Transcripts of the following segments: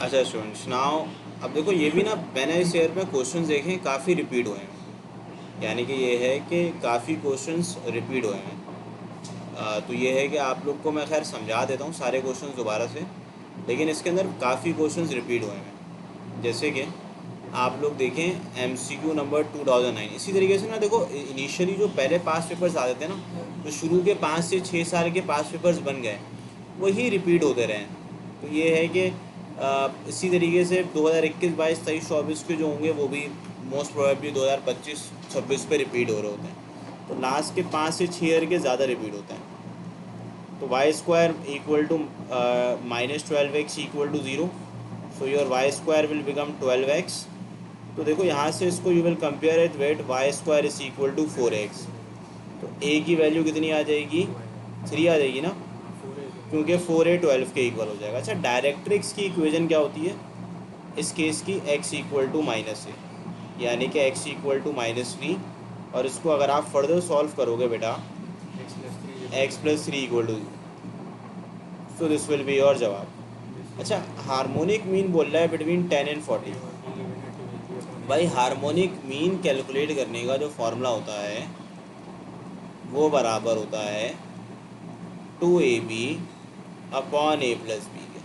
अच्छा students now, अब देखो ये भी ना, मैंने इस ईयर में क्वेश्चंस देखे हैं, काफ़ी रिपीट हुए हैं। यानी कि ये है कि काफ़ी क्वेश्चंस रिपीट हुए हैं। तो ये है कि आप लोग को मैं खैर समझा देता हूँ सारे क्वेश्चंस दोबारा से, लेकिन इसके अंदर काफ़ी क्वेश्चंस रिपीट हुए हैं। जैसे कि आप लोग देखें एमसीक्यू नंबर 2009, इसी तरीके से ना देखो, इनिशियली जो पहले पास पेपर्स आते थे ना, तो शुरू के 5 से 6 साल के पास पेपर्स बन गए, वही रिपीट होते रहे हैं। तो ये है कि इसी तरीके से 2021, 22, 23, 24 के जो होंगे वो भी मोस्ट प्रोबेबली 2025, 26 पे रिपीट हो रहे होते हैं। तो लास्ट के 5 से 6 ईयर के ज़्यादा रिपीट होते हैं। तो y square equal to -12x equal to 0, so your y square will become 12x। तो देखो यहाँ से इसको you will compare it with y square is equal to 4x। तो a की वैल्यू कितनी आ जाएगी? 3 आ जाएगी ना, क्योंकि 4a 12 के इक्वल हो जाएगा। अच्छा, डायरेक्ट्रिक्स की इक्वेशन क्या होती है इस केस की? x इक्वल टू -a, यानी कि x इक्वल टू -3। और इसको अगर आप फर्दर सॉल्व करोगे बेटा, x+3 equal to, so this will be your जवाब। अच्छा, हार्मोनिक मीन बोल रहा है बिटवीन 10 एंड 40। भाई हार्मोनिक मीन कैलकुलेट करने का जो फॉर्मूला होता है वो बराबर होता है 2ab अपॉन a+b के।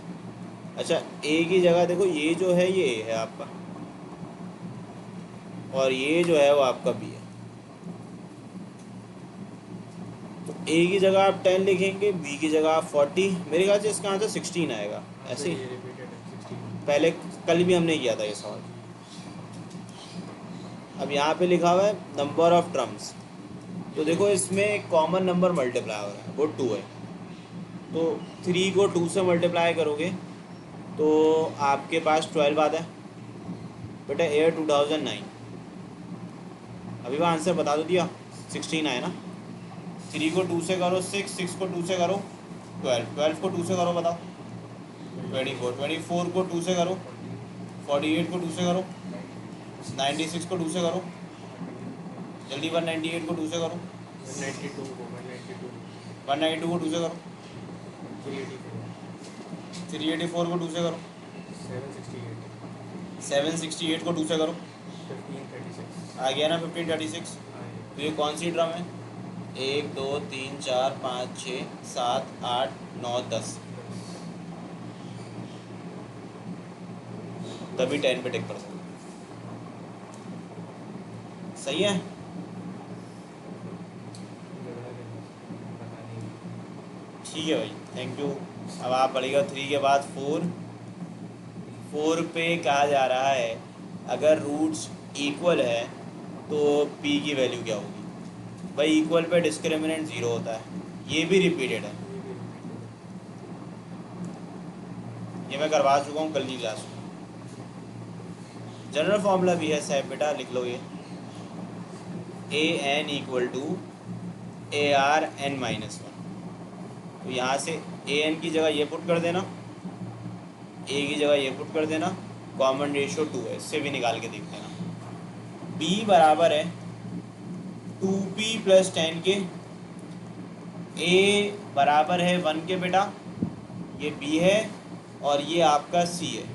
अच्छा, a की जगह देखो, ये जो है ये a है आपका, और ये जो है वो आपका b है। तो a की जगह आप 10 लिखेंगे, b की जगह आप 40। मेरे ख्याल से इसका आंसर 16 आएगा। ऐसे ही पहले कल भी हमने किया था ये सवाल। अब यहाँ पे लिखा हुआ है नंबर ऑफ टर्म्स। तो देखो इसमें कॉमन नंबर मल्टीप्लाई हो रहा है, वो 2 है। तो 3 को 2 से मल्टीप्लाई करोगे तो आपके पास 12 आता है। बेटा ईयर 2009, अभी वह आंसर बता दो दिया, 16 आए ना। 3 को 2 से करो 6, 6 को 2 से करो 12, 12 को 2 से करो बताओ 24, 24 को 2 से करो 48, को 2 से करो 96, को 2 से करो जल्दी, 198 को 2 से करो 192 को 2 से करो 384 को 2 से करो 768 को 2 से करो, आ गया ना 1536। तो ये कौन सी ड्रम है? 1 2 3 4 5 6 7 8 9 10, तभी 10 पे टिक कर सकते। सही है। ठीक है भाई, थैंक यू। अब आप पढ़िएगा 3 के बाद 4। 4 पे कहा जा रहा है अगर रूट्स इक्वल है तो p की वैल्यू क्या होगी? भाई इक्वल पे डिस्क्रिमिनेंट 0 होता है, ये भी रिपीटेड है, ये मैं करवा चुका हूँ कल की क्लास में। जनरल फॉर्मूला भी है साहब, बेटा लिख लो ये, an इक्वल टू ARn-1। तो यहाँ से an की जगह ये पुट कर देना, a की जगह ये पुट कर देना, कॉमन रेशियो 2 है, इससे भी निकाल के देख देना। b बराबर है 2p + 10 के, a बराबर है 1 के बेटा, ये b है, और ये आपका c है।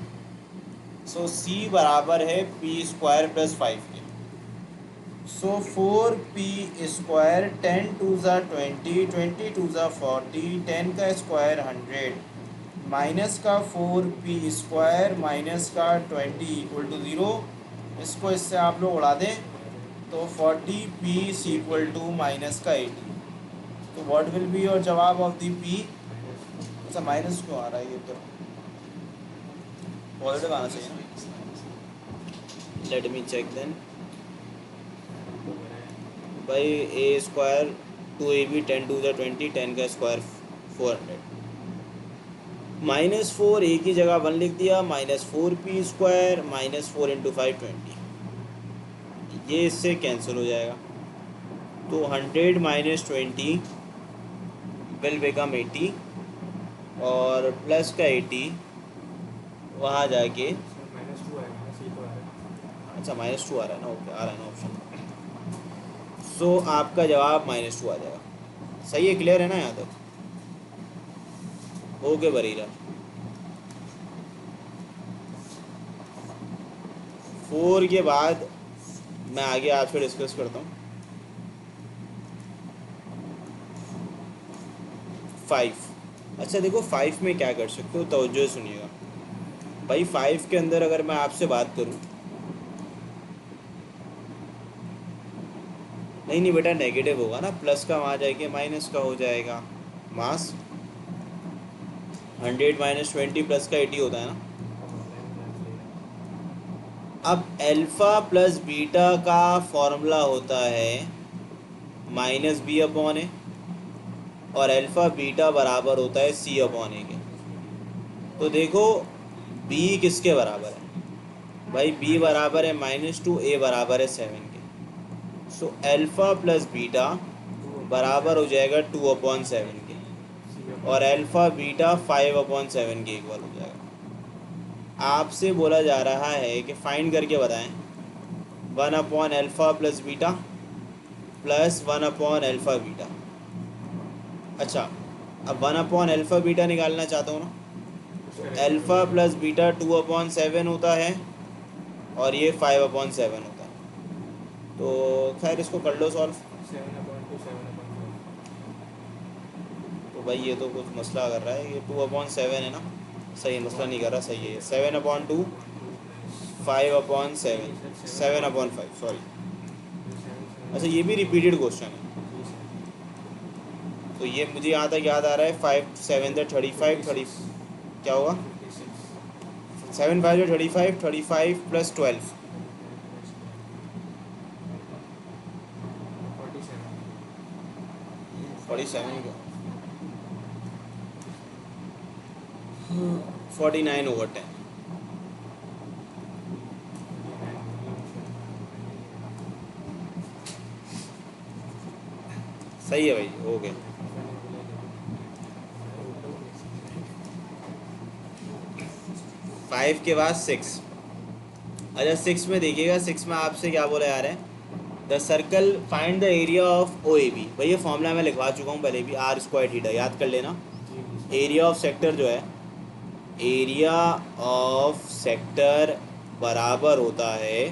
सो c बराबर है p² + 5 के। सो 4p², 10 2 ज़ा 20, 20 2 ज़ा 40, 10 का स्क्वायर 100, माइनस का 4p² माइनस का 20 इक्वल टू 0। इसको इससे आप लोग उड़ा दें तो 40p इक्वल टू माइनस का 80। तो व्हाट विल बी योर जवाब ऑफ दी p? अच्छा, माइनस क्यों आ रहा है? ये तो पॉजिटिव आना चाहिए ना। Let me check then. भाई a², 2ab, 10 2 ज़ा 20, 10 का स्क्वायर 400, -4 a की जगह 1 लिख दिया, -4p² -4 × 5 20, ये इससे कैंसिल हो जाएगा। तो 100 - 20 विल बिकम 80, और प्लस का 80 वहाँ जाके, अच्छा -2 आ रहा है ना, ओके आ रहा है ना ऑप्शन। सो आपका जवाब -2 आ जाएगा। सही है, क्लियर है ना यहाँ तक? ओके बरीरा। 4 के बाद मैं आगे आपसे डिस्कस करता हूँ। 5। अच्छा देखो 5 में क्या कर सकते हो, तवज्जो से सुनिएगा भाई। 5 के अंदर अगर मैं आपसे बात करूँ, नहीं नहीं बेटा नेगेटिव होगा ना, प्लस का वहाँ जाएगा माइनस का हो जाएगा। मास 100 माइनस 20 प्लस का 80 होता है ना। अब अल्फ़ा प्लस बीटा का फॉर्मूला होता है माइनस बी अपॉन ए, और अल्फ़ा बीटा बराबर होता है सी अपॉन ए के। तो देखो बी किसके बराबर है भाई, बी बराबर है -2, ए बराबर है 7 के। सो अल्फ़ा प्लस बीटा बराबर हो जाएगा 2/7 के, और अल्फ़ा बीटा 5/7 के इक्वल हो जाएगा। आपसे बोला जा रहा है कि फाइंड करके बताएं 1/अल्फ़ा प्लस बीटा प्लस 1/अल्फ़ा बीटा। अच्छा अब 1/अल्फ़ा बीटा निकालना चाहता हूँ ना, तो अल्फ़ा प्लस बीटा 2/7 होता है और ये 5/7 होता है। तो खैर इसको कर लो सॉल्व। तो भाई ये तो कुछ मसला कर रहा है, ये 2/7 है ना, सही मसला नहीं कर रहा, सही है 7/2 5/7 7/5 सॉरी। अच्छा ये भी रिपीटेड क्वेश्चन है, तो ये मुझे यहाँ तक याद आ रहा है 5 7 35 30 क्या होगा 7 5 35 35 प्लस 12 47 49/10। सही है भाई, हो गया। 5 के बाद 6। अच्छा 6 में देखिएगा, 6 में आपसे क्या बोला जा रहा है, the circle find the area of O A B. भाई ये फॉर्मूला मैं लिखवा चुका हूँ पहले भी, आर स्क्वायर थीटा, याद कर लेना। एरिया ऑफ सेक्टर जो है, एरिया ऑफ सेक्टर बराबर होता है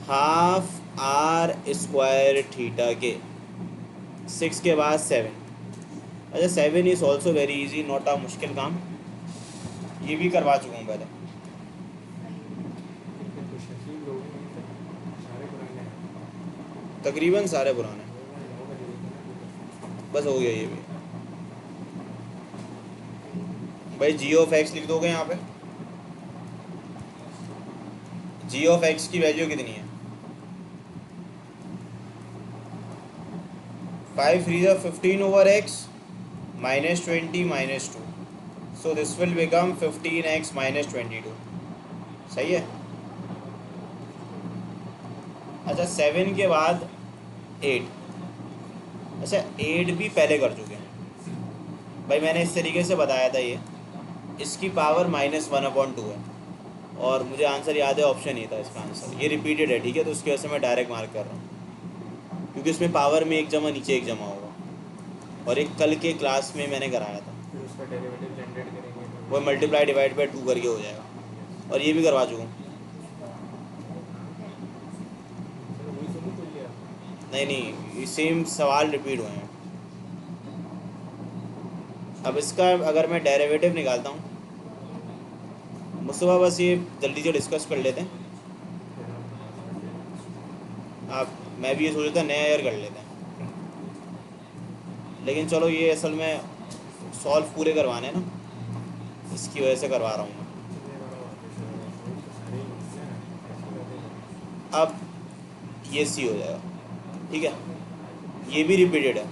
हाफ आर स्क्वायर थीटा के। 6 के बाद 7। अच्छा 7 is also very easy, not a मुश्किल काम, ये भी करवा चुका हूँ पहले। तकरीबन सारे पुराने, बस हो गया ये भी। भाई जी ऑफ एक्स लिख दोगे यहाँ पे, जी ऑफ एक्स की वैल्यू कितनी है 5 3 15/x -20 -2, so this will become 15x -22। सही है। अच्छा 7 के बाद 8। अच्छा 8 भी पहले कर चुके हैं भाई, मैंने इस तरीके से बताया था ये, इसकी पावर -1/2 है, और मुझे आंसर याद है, ऑप्शन ये था इसका आंसर। ये रिपीटेड है ठीक है, तो उसकी वजह से मैं डायरेक्ट मार्क कर रहा हूँ, क्योंकि उसमें पावर में एक जमा नीचे एक जमा होगा, और एक कल के क्लास में मैंने कराया था, फिर उसका डेरिवेटिव जनरेट करेंगे तो वो मल्टीप्लाई डिवाइड बाई 2 करके हो जाएगा, और ये भी करवा चुका हूँ। सर वही तो नहीं बोल लिया। नहीं नहीं, ये सेम सवाल रिपीट हुए हैं। अब इसका अगर मैं डेरिवेटिव निकालता हूँ, मुस्तफ़ा बस ये जल्दी से डिस्कस कर लेते हैं आप, मैं भी ये सोच रहा था नया ईयर कर लेते हैं, लेकिन चलो ये असल में सॉल्व पूरे करवाने हैं ना, इसकी वजह से करवा रहा हूँ मैं। अब ये सी हो जाएगा ठीक है, ये भी रिपीटेड है।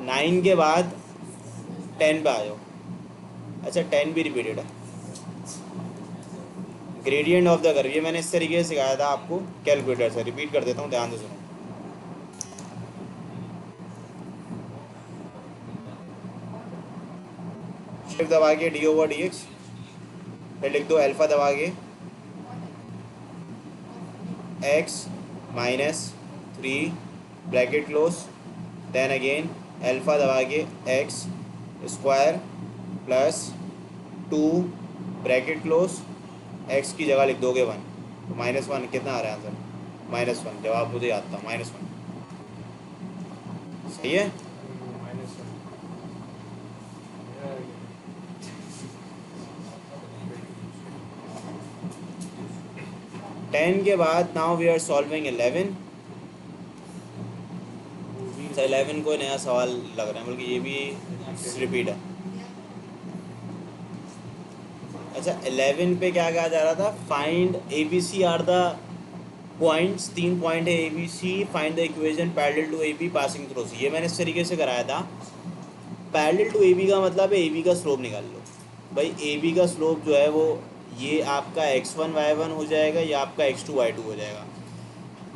9 के बाद 10 पे आ जाओ। अच्छा 10 भी रिपीटेड है। ग्रेडियंट ऑफ द कर्व, ये मैंने इस तरीके से सिखाया था आपको कैलकुलेटर से, रिपीट कर देता हूँ, ध्यान से सुनो। शिफ्ट दबा के d/dx, फिर लिख दो अल्फ़ा दबा के x -3 bracket close, then again alpha दबा के x square plus 2 bracket close, x की जगह लिख दोगे 1, तो -1 कितना आ रहा है आंसर? -1। जवाब मुझे याद था, -1। सही है। -1 यार, 10 के बाद नाउ वी आर सॉल्विंग 11। वो भी 11 को नया सवाल लग रहा है, बल्कि ये भी रिपीट है। अच्छा, 11 पे क्या कहा जा रहा था? Find A B C are the points. 3 point है A B C, find the equation parallel to A B passing through C. ये मैंने इस तरीके से कराया था। पैरेलल टू ए बी का मतलब है ए बी का स्लोप निकाल लो। भाई ए बी का स्लोप जो है वो ये आपका x1 y1 हो जाएगा, या आपका x2 y2 हो जाएगा।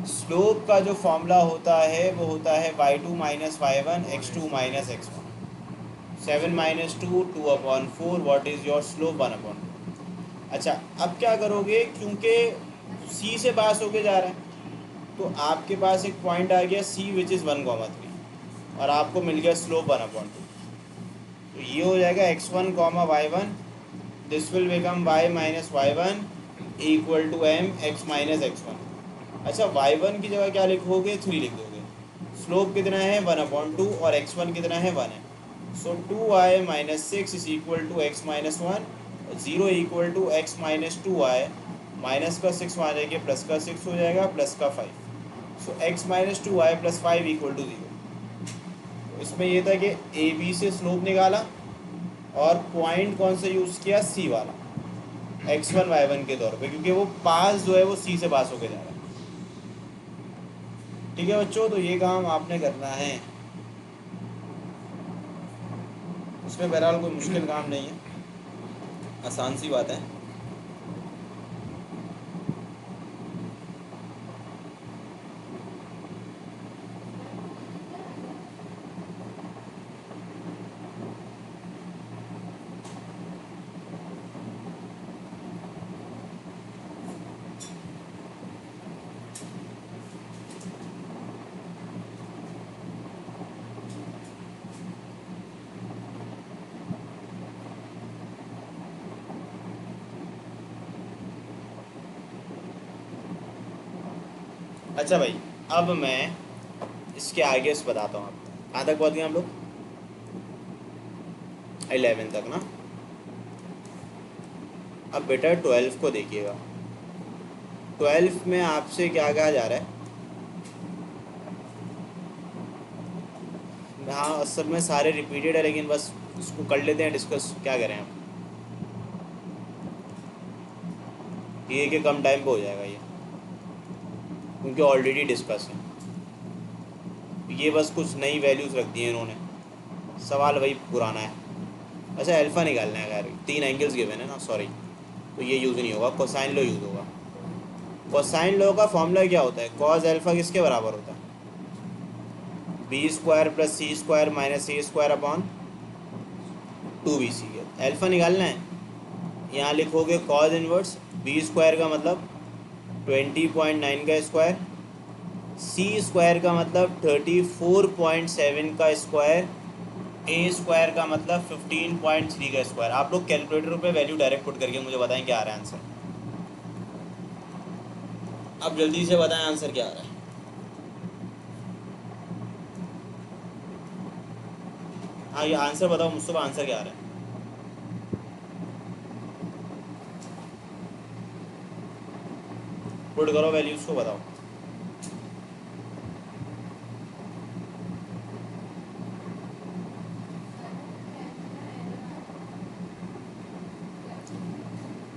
स्लोप का जो फॉर्मूला होता है वो होता है y2 minus y1 x2 minus x1। 7 minus 2 2/4, what is your slope? 1/2। अच्छा, अब क्या करोगे? क्योंकि सी से पास होके जा रहा है, तो आपके पास एक पॉइंट आ गया सी विच इज़ 1,3, और आपको मिल गया स्लोप 1/2। तो ये हो जाएगा x1 y1, this will become y minus y1 equal to m x minus x1। अच्छा, y1 की जगह क्या लिखोगे? 3 लिख दोगे। स्लोप कितना है? 1/2, और x1 कितना है? 1 है। So 2y minus 6 is equal to x minus 1, 0 equal to x minus 2y। Minus का 6 वहाँ जाएगा, प्लस का 6 हो जाएगा, प्लस का 5। So x minus 2y plus 5 equal to 0। इसमें ये था कि ए बी से स्लोप निकाला, और पॉइंट कौन सा यूज़ किया? सी वाला, x1 y1 के तौर पे, क्योंकि वो पास जो है वो सी से पास होके जा रहा है। ठीक है बच्चों, तो ये काम आपने करना है। उसमें बहरहाल कोई मुश्किल काम नहीं है, आसान सी बात है। अच्छा भाई, अब मैं इसके आगे से बताता हूँ आपको। कहाँ तक पहुँच गए हम लोग? 11 तक ना। अब बेटा 12 को देखिएगा। 12 में आपसे क्या कहा जा रहा है? हाँ, असल में सारे रिपीटेड है, लेकिन बस इसको कर लेते हैं डिस्कस। क्या करें आप? ये कि कम टाइम पे हो जाएगा ये, क्योंकि ऑलरेडी डिस्कस है। ये बस कुछ नई वैल्यूज़ रख दी हैं इन्होंने, सवाल वही पुराना है। अच्छा, अल्फ़ा निकालना है। यार 3 एंगल्स गिवन है ना, सॉरी, तो ये यूज़ नहीं होगा, कोसाइन लॉ यूज़ होगा। कोसाइन लॉ का फॉर्मूला क्या होता है? कॉस अल्फ़ा किसके बराबर होता है? बी स्क्वायर प्लस सी स्क्वायर माइनस ए स्क्वायर अपॉन 2bc है। अल्फ़ा निकालना है। यहाँ लिखोगे कॉस इनवर्स बी स्क्वायर का मतलब 20.9 का स्क्वायर, सी स्क्वायर का मतलब 34.7 का स्क्वायर, ए स्क्वायर का मतलब 15.3 का स्क्वायर। आप लोग कैलकुलेटर पे वैल्यू डायरेक्ट पुट करके मुझे बताएं क्या आ रहा है आंसर। अब जल्दी से बताएं आंसर क्या आ रहा है। हाँ, ये आंसर बताओ मुझसे, आंसर क्या आ रहा है? पुट करो वैल्यूज़ को, बताओ।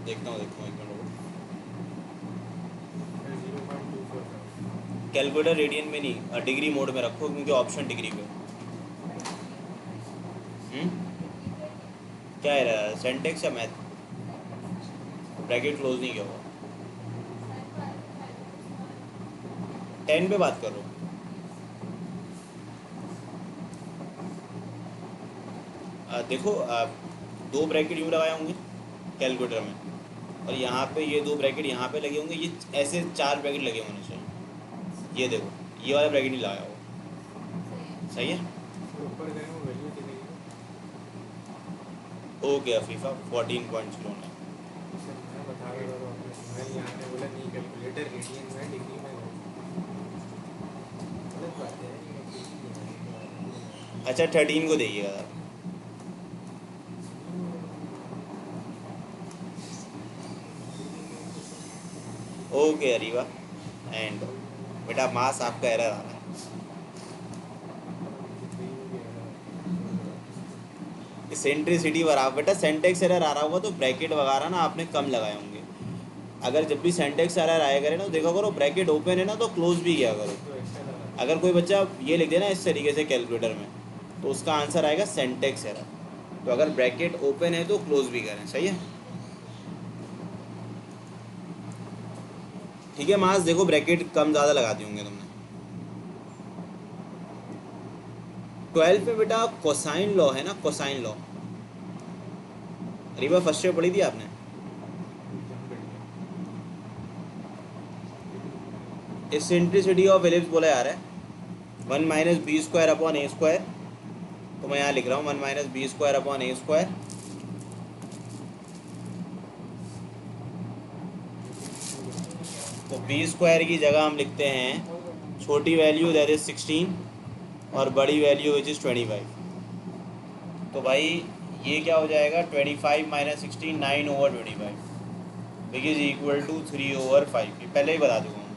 देखता हूँ एक मिनट रुको। 0.24 कैलकुलेटर रेडियन में नहीं, डिग्री मोड में रखो, क्योंकि ऑप्शन डिग्री पे। क्या है? सेंटेक्स या मैथ? ब्रैकेट क्लोज नहीं किया हुआ। 10 पे बात करो। देखो, दो ब्रैकेट यूँ लगाए होंगे कैलकुलेटर में, और यहाँ पे ये दो ब्रैकेट यहाँ पे लगे होंगे, ये ऐसे 4 ब्रैकेट लगे होने चाहिए। ये देखो, ये वाला ब्रैकेट नहीं लगाया हुआ। सही है। ऊपर गए वो वैल्यू चलेगी। ओके अफीफ़ा, 14.09। सर मैं बता रहा था आपने मैं यहाँ ने बोला नहीं कैलकुलेटर रेडियन में डिग्री में गलत बात है ये अच्छा 13 को देखिएगा। ओके अरीबा एंड बेटा मास आपका एरर आ रहा है। सेंट्रिसिटी बराबर बेटा सेंटेक्स एरर आ रहा होगा तो ब्रैकेट वगैरह ना आपने कम लगाए होंगे। अगर जब भी सेंटेक्स एरर आया करे ना तो देखा करो ब्रैकेट ओपन है ना तो क्लोज भी किया करो। तो एक्स्ट्रा लगा अगर कोई बच्चा ये लिख दे ना इस तरीके से कैलकुलेटर में तो उसका आंसर आएगा सेंटेक्स एरर। तो अगर ब्रैकेट ओपन है तो क्लोज भी करें, सही है। ठीक है मास देखो ब्रैकेट कम ज़्यादा लगाती होंगे तुमने। 12 में बेटा कोसाइन लॉ है ना, cosine law Riva first year पढ़ी थी आपने। जम बैठ गया एसेंट्रिसिटी ऑफ एलिप्स बोला जा रहा है 1 माइनस बी स्क्वायर अपॉन ए स्क्वायर। तो मैं यहाँ लिख रहा हूँ 1 माइनस बी स्क्वायर अपॉन ए स्क्वायर। तो बी स्क्वायर की जगह हम लिखते हैं छोटी वैल्यू दैट इज 16 और बड़ी वैल्यू विच इज़ 25। तो भाई ये क्या हो जाएगा 25 minus 16 9/25 which is equal to 3/5। ये पहले ही बता चुका हूँ।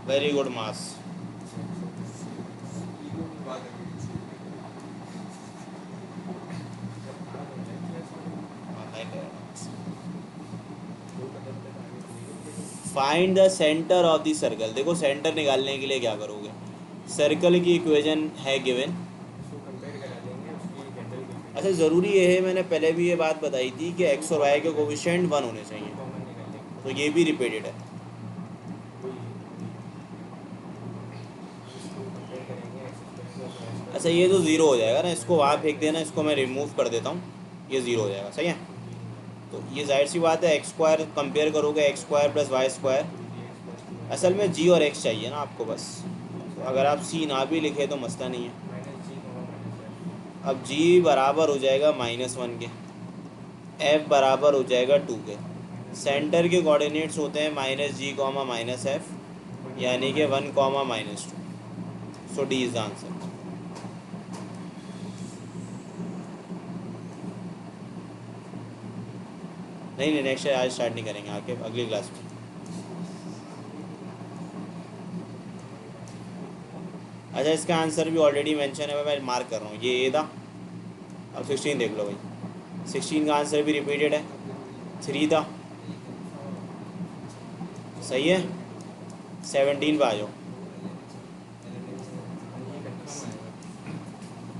वेरी गुड मास। Find the centre of the circle. देखो सेंटर निकालने के लिए क्या करोगे, सर्कल की इक्वेशन है गिवन। उसको कंपेयर करा देंगे उसकी कैंडल की अच्छा ज़रूरी ये है, मैंने पहले भी ये बात बताई थी कि एक्स और वाई के कोफिशिएंट 1 होने चाहिए। कॉमन निकाल देंगे तो ये भी रिपीटेड है। वही इसको कंपेयर करेंगे एक्स स्क्वायर अच्छा ये तो ज़ीरो हो जाएगा ना, इसको वहाँ फेंक देना, इसको मैं रिमूव कर देता हूँ, ये ज़ीरो हो जाएगा, सही है। तो ये जाहिर सी बात है एक्स स्क्वायर कंपेयर करोगे x square plus y square. असल में जी और एक्स चाहिए ना आपको बस। तो अगर आप सी ना भी लिखे तो मसला नहीं है। माइनस जी माइनस अब जी बराबर हो जाएगा -1 के, एफ बराबर हो जाएगा 2 के। सेंटर के कोऑर्डिनेट्स होते हैं -g, -f, यानी कि 1, -2। सो डी इज़ द आंसर। नहीं नहीं नेक्स्ट आज स्टार्ट नहीं करेंगे, आके अगली क्लास में। अच्छा इसका आंसर भी ऑलरेडी मेंशन है, मैं मार्क कर रहा हूँ, ये ए था। अब 16 देख लो भाई, 16 का आंसर भी रिपीटेड है, 3 था, सही है। 17 पे आ जाओ।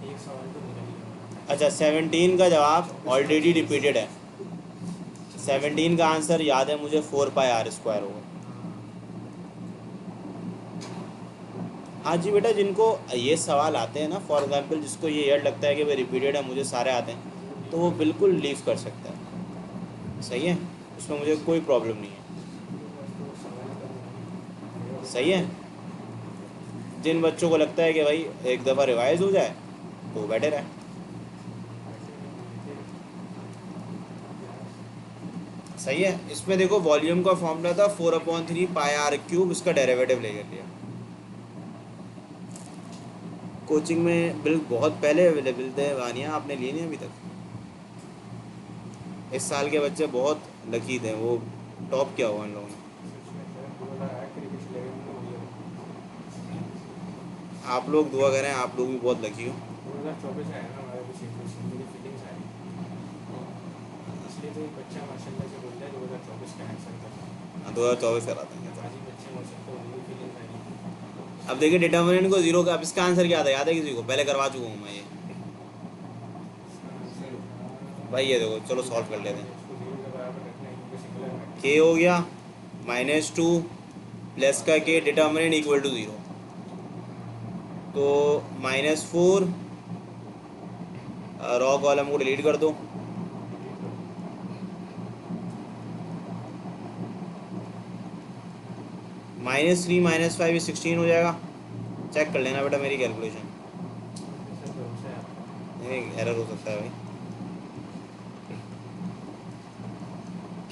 एक सवाल तो निकल ही गया अच्छा 17 का जवाब ऑलरेडी रिपीटेड है। 17 का आंसर याद है मुझे 4πr² होगा। हाँ जी बेटा, जिनको ये सवाल आते हैं ना, फॉर एग्जांपल जिसको ये याद लगता है कि भाई रिपीटेड है मुझे सारे आते हैं, तो वो बिल्कुल लीव कर सकता है, सही है, उसमें मुझे कोई प्रॉब्लम नहीं है, सही है। जिन बच्चों को लगता है कि भाई एक दफ़ा रिवाइज हो जाए तो बेटर है। सही है। इसमें देखो वॉल्यूम का फॉर्मूला था 4/3πr³, इसका डेरिवेटिव लेकर लिया। कोचिंग में बिल बहुत पहले अवेलेबल थे वानिया, आपने लिए नहीं अभी तक। इस साल के बच्चे बहुत लकी थे, वो टॉप किया हुआ इन लोगों ने। आप लोग दुआ करें, आप लोग भी बहुत लकी हो। 2024 आया ना हमारे कुछ मेरी फीलिंग्स आ रही इसलिए तो एक बच्चा माशाल्लाह से बोल रहा है 2024 का आंसर कर 2024 करा देंगे। बाजी बच्चे हो सकते हैं उनकी फीलिंग्स आ रही अब देखिए डिटर्मिनेंट को जीरो का, अब इसका आंसर क्या था, याद है किसी को? पहले करवा चुका हूँ मैं ये भाई, ये देखो चलो सॉल्व कर लेते हैं। इसको जीरो के बराबर रखना है क्योंकि सिंगुलर मैट्रिक्स के हो गया -2 प्लस का के, डिटर्मिनेंट इक्वल टू 0, तो -4, रॉ कॉलम को डिलीट कर दो, -3 -5 16 हो जाएगा। चेक कर लेना बेटा मेरी कैलकुलेशन। नहीं एरर हो सकता है भाई।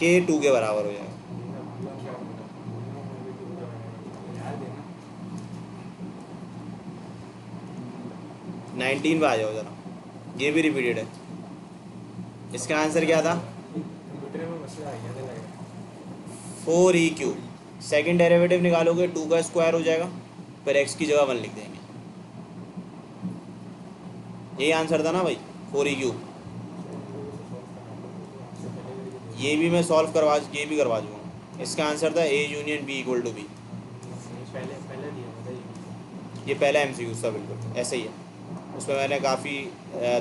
के 2 के बराबर हो जाएगा। मेरा मतलब क्या बोला, दोनों में भी 2 का बराबर याद है ना। 19 पे आ जाओ ज़रा, ये भी रिपीटेड है। इसका आंसर क्या था? कंप्यूटर में मसला आ गया था लग रहा है। 4e³ सेकेंड डेरिवेटिव निकालोगे 2 का स्क्वायर हो जाएगा, फिर x की जगह 1 लिख देंगे। यही आंसर था ना भाई, 4e³। चलो मेरे को तो सॉल्व करना था, तो आपसे पहले करके दे ये भी मैं सॉल्व करवा, ये भी करवा दूँगा। इसका आंसर था A union B equal to B। नहीं, पहले पहले दिया था ये भी। ये पहला MCQ था, बिल्कुल ऐसे ही है। उसमें मैंने काफ़ी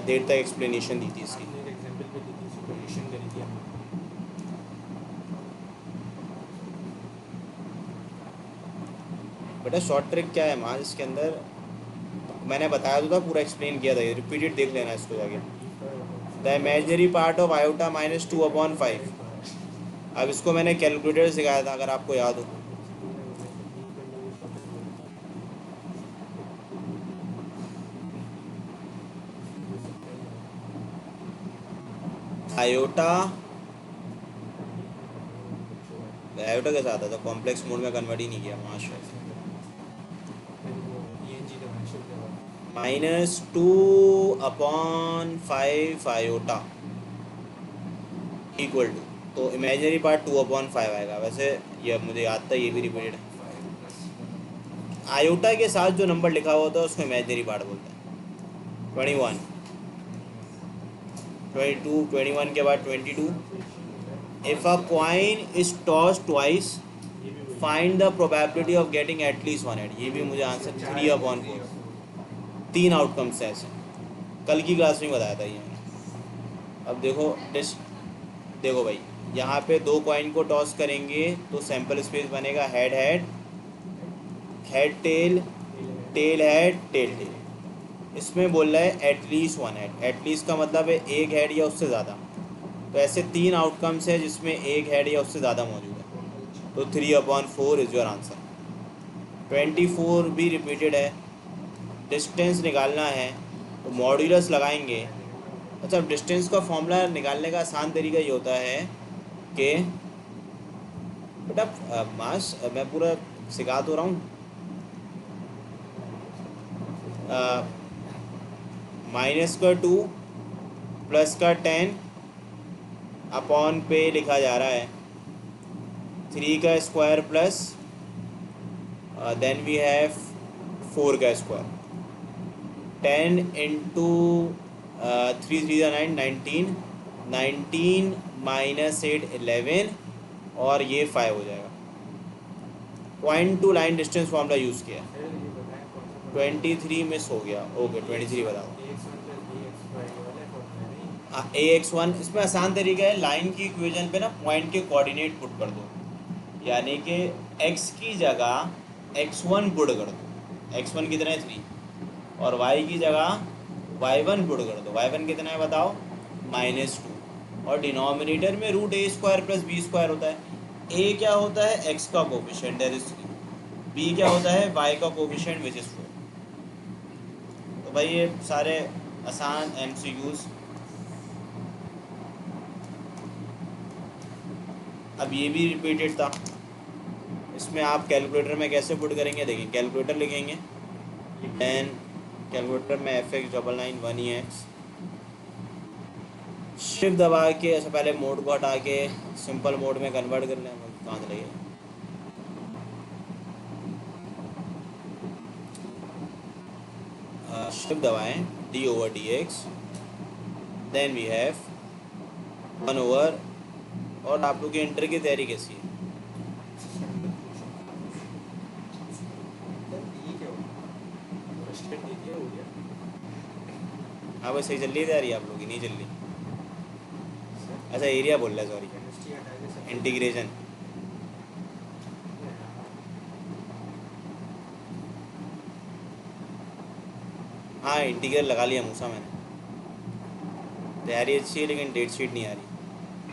देर तक एक्सप्लेनेशन दी थी इसकी। आपने एक एग्जांपल पे दी थी, सुपरपोजिशन करी थी हमने। बेटा शॉर्ट ट्रिक क्या है माँ इसके अंदर, मैंने बताया तो था, पूरा एक्सप्लेन किया था, ये रिपीटेड देख लेना इसको जाके। The imaginary part of iota minus 2/5। अब इसको मैंने कैलकुलेटर सिखाया था, अगर आपको याद हो। आयोटा आयोटा के साथ था, कॉम्प्लेक्स मोड में कन्वर्ट ही नहीं किया माशा। -2/5 आयोटा इक्वल टू, तो इमेजिनरी पार्ट 2/5 आएगा। वैसे ये अब मुझे याद था, ये भी रिपीटेड है। आयोटा के साथ जो नंबर लिखा हुआ होता है उसको इमेजिनरी पार्ट बोलते हैं। 21, 22, 21 के बाद 22। If a coin is toss twice find the probability of getting at least 1 head. ये भी मुझे आंसर 3/4। 3 आउटकम्स हैं ऐसे, कल की क्लास में बताया था ये मैंने। अब देखो देखो भाई, यहाँ पे 2 कॉइन को टॉस करेंगे तो सैम्पल स्पेस बनेगा head head, head tail, tail head, tail tail. इसमें बोल रहा है एटलीस्ट 1 हेड। एटलीस्ट का मतलब है एक हेड या उससे ज़्यादा। तो ऐसे 3 आउटकम्स है जिसमें एक हेड या उससे ज़्यादा मौजूद है, तो 3/4 इज़ योर आंसर। 24 भी रिपीटेड है। डिस्टेंस निकालना है तो मॉड्यूलस लगाएंगे। अच्छा, डिस्टेंस का फॉर्मूला निकालने का आसान तरीका ये होता है कि बेटा मास मैं पूरा सिखा तो रहा हूँ। -2 +10 अपॉन पे लिखा जा रहा है 3 का square plus then we have 4 का स्क्वायर। 10 इंटू 3 3 9, 19, 19 -8 11, और ये 5 हो जाएगा। Point two line distance formula use किया है। 23 मिस हो गया, ओके 23 बताओ। AX1 इसमें आसान तरीका है, लाइन की इक्वेशन पे ना पॉइंट के कोऑर्डिनेट पुट कर दो, यानी कि x की जगह x1 पुट कर दो। x1 कितना है 3, और y की जगह y1 पुट कर दो। y1 कितना है बताओ, -2, और डिनोमिनेटर में √a² + b² होता है। a क्या होता है, x का कोफिशिएंट दैट इज 3, b क्या होता है, y का कोफिशिएंट विच इज़ 4। तो भाई ये सारे आसान MCQs। अब ये भी रिपीटेड था। इसमें आप कैलकुलेटर में कैसे पुट करेंगे, देखिए कैलकुलेटर लिखेंगे, देन कैलकुलेटर में FX9991EX शिफ्ट दबा के ऐसे पहले मोड को हटा के सिंपल मोड में कन्वर्ट कर लें। कहाँ चले गए, शिफ्ट दबाएं D/dx, देन वी हैव 1/। और आप लोग की इंटर की तैयारी कैसी है? हाँ भाई सही चल रही है तैयारी आप लोग की, नहीं चल रही? अच्छा एरिया बोल रहा है, सॉरी, इंटीग्रेशन। हाँ इंटीग्रल लगा लिया मूसा मैंने। तैयारी अच्छी है लेकिन डेट शीट नहीं आ रही।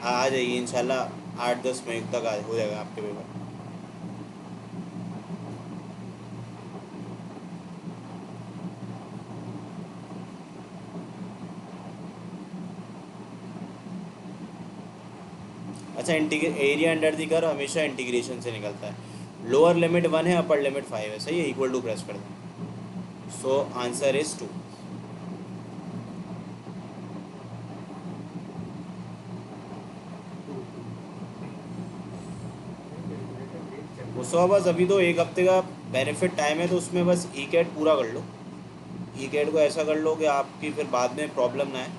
हाँ आ जाइए इंशाल्लाह, 8-10 मई तक आ हो जाएगा आपके पेपर। अच्छा, एरिया अंडर दी कर्व हमेशा इंटीग्रेशन से निकलता है। लोअर लिमिट 1 है, अपर लिमिट 5 है, सही है, इक्वल टू प्रेस कर दें। So answer is 2। उसको बस अभी तो एक हफ्ते का बेनिफिट टाइम है, तो उसमें बस ई कैट पूरा कर लो। ई कैट को ऐसा कर लो कि आपकी फिर बाद में प्रॉब्लम ना आए,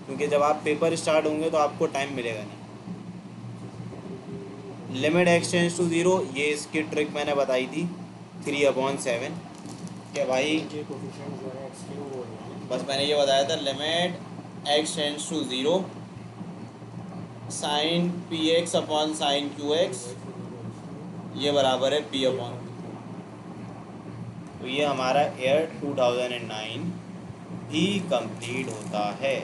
क्योंकि जब आप पेपर स्टार्ट होंगे तो आपको टाइम मिलेगा नहीं। लिमिट एक्सटेंस टू ज़ीरो, ये इसकी ट्रिक मैंने बताई थी, 3/7। क्या भाई, ये कोफिशिएंट जो है एक्स के वो है बस मैंने ये बताया था, limit x tends to zero sine p x upon sine q x, ये बराबर है पी अपॉन। तो ये हमारा ईयर 2009 भी कंप्लीट होता है।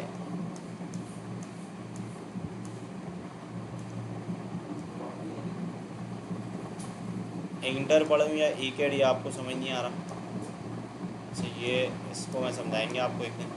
इंटर पढ़ूँ या ई कैड, ये आपको समझ नहीं आ रहा। अच्छा, ये इसको मैं समझाएंगे आपको एक दिन।